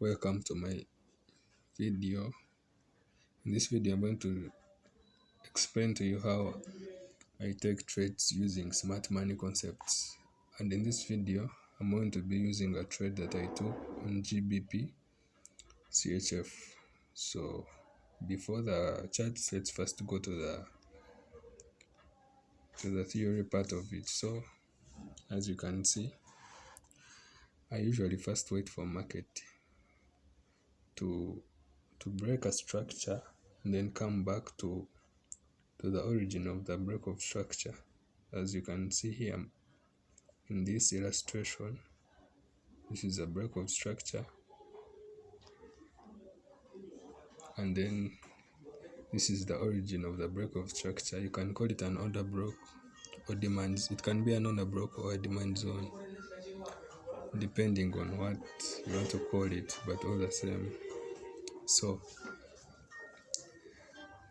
Welcome to my video. In this video I'm going to explain to you how I take trades using smart money concepts, and in this video I'm going to be using a trade that I took on GBPCHF. So before the charts, let's first go to the theory part of it. So as you can see, I usually first wait for market to break a structure and then come back to the origin of the break of structure. As you can see here in this illustration, this is a break of structure, and then this is the origin of the break of structure. You can call it an order block or demand. It can be an order block or a demand zone, depending on what you want to call it, but all the same. So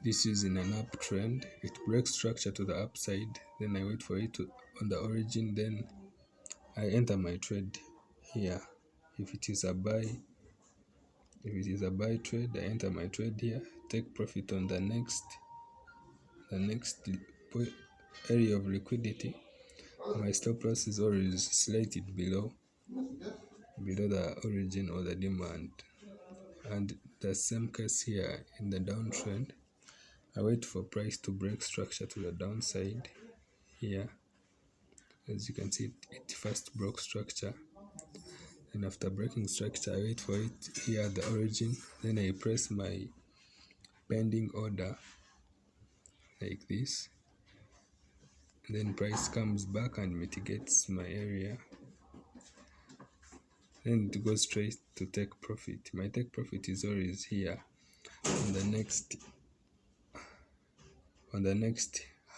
this is in an uptrend. It breaks structure to the upside, then I wait for it to on the origin, then I enter my trade here. If it is a buy trade, I enter my trade here, take profit on the next area of liquidity. My stop loss is always slated below the origin or the demand. And the same case here in the downtrend. I wait for price to break structure to the downside here. As you can see, it first broke structure, and after breaking structure, I wait for it here at the origin, then I press my pending order like this, and then price comes back and mitigates my area, then it goes straight to take profit. My take profit is always here on the next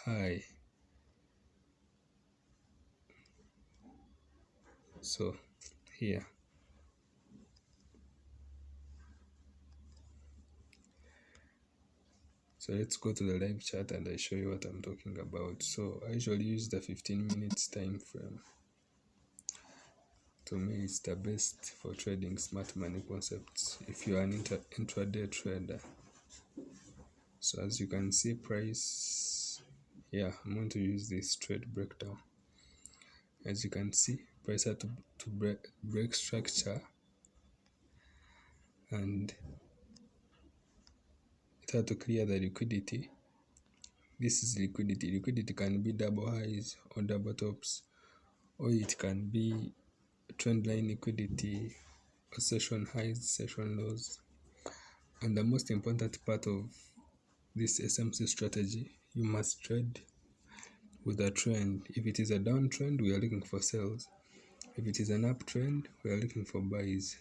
high. So here, so let's go to the live chart and I show you what I'm talking about. So I usually use the 15 minutes time frame. To me, it's the best for trading smart money concepts if you are an intraday trader. So as you can see, price, I'm going to use this trade breakdown. As you can see, price had to break structure, and it had to clear the liquidity. This is liquidity. Liquidity can be double highs or double tops, or it can be trend line liquidity or session highs, session lows. And the most important part of this SMC strategy, you must trade with a trend. If it is a downtrend, we are looking for sales. If it is an uptrend, we are looking for buys.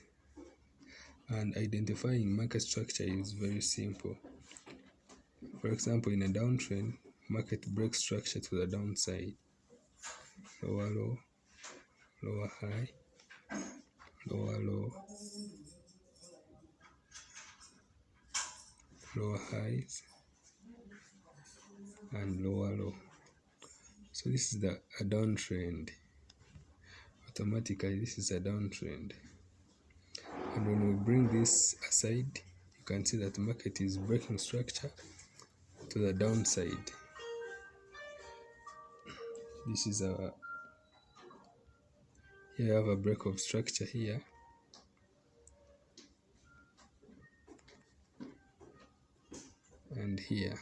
And identifying market structure is very simple. For example, in a downtrend, market breaks structure to the downside. Lower low, lower high, lower low, lower highs, and lower low. So this is a downtrend. Automatically, this is a downtrend. And when we bring this aside, you can see that the market is breaking structure to the downside. This is here I have a break of structure here, and here.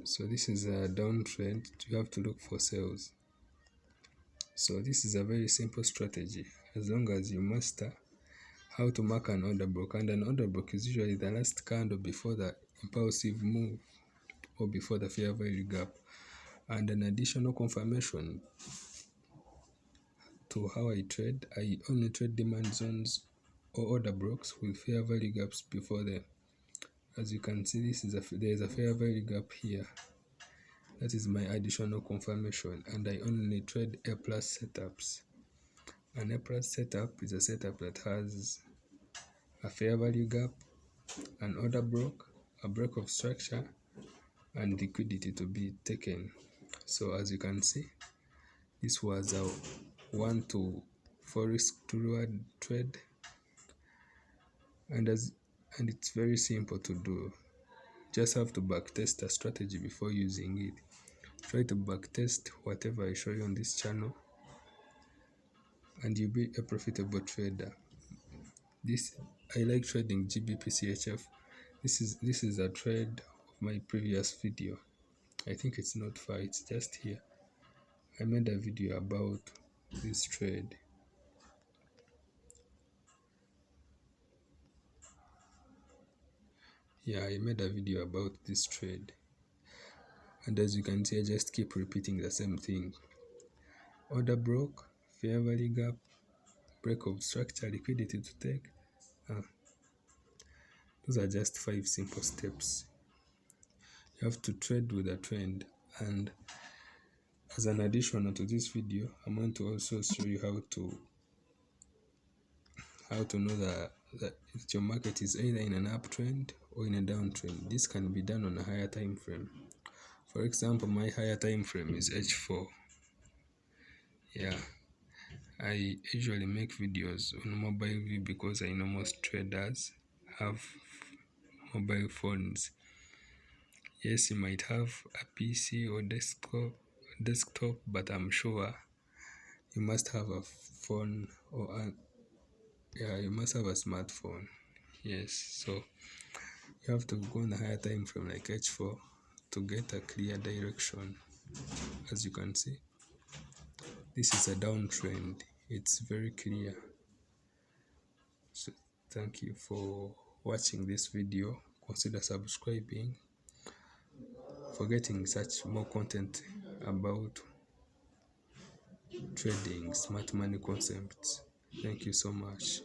So this is a downtrend. You have to look for sales. So this is a very simple strategy, as long as you master how to mark an order block. And an order block is usually the last candle before the impulsive move or before the fair value gap. And an additional confirmation to how I trade, I only trade demand zones or order blocks with fair value gaps before them. As you can see, there is a fair value gap here. That is my additional confirmation, and I only trade A+ setups. An A+ setup is a setup that has a fair value gap, an order block, a break of structure, and liquidity to be taken. So as you can see, this was a 1 to 4 risk to reward trade, And it's very simple to do. Just have to backtest a strategy before using it. Try to backtest whatever I show you on this channel, and you'll be a profitable trader. I like trading GBPCHF. This is a trade of my previous video. I think it's not far, it's just here. I made a video about this trade. Yeah, I made a video about this trade. And as you can see, I just keep repeating the same thing. Order broke, fair value gap, break of structure, liquidity to take. Those are just 5 simple steps. You have to trade with a trend. And as an addition to this video, I'm going to also show you how to know that if your market is either in an uptrend or in a downtrend. This can be done on a higher time frame. For example, my higher time frame is H4. Yeah, I usually make videos on mobile view because I know most traders have mobile phones. Yes, you might have a PC or desktop, but I'm sure you must have a phone you must have a smartphone. Yes, so you have to go on a higher time frame like H4 to get a clear direction. As you can see, this is a downtrend. It's very clear. So thank you for watching this video. Consider subscribing for getting such more content about trading smart money concepts. Thank you so much.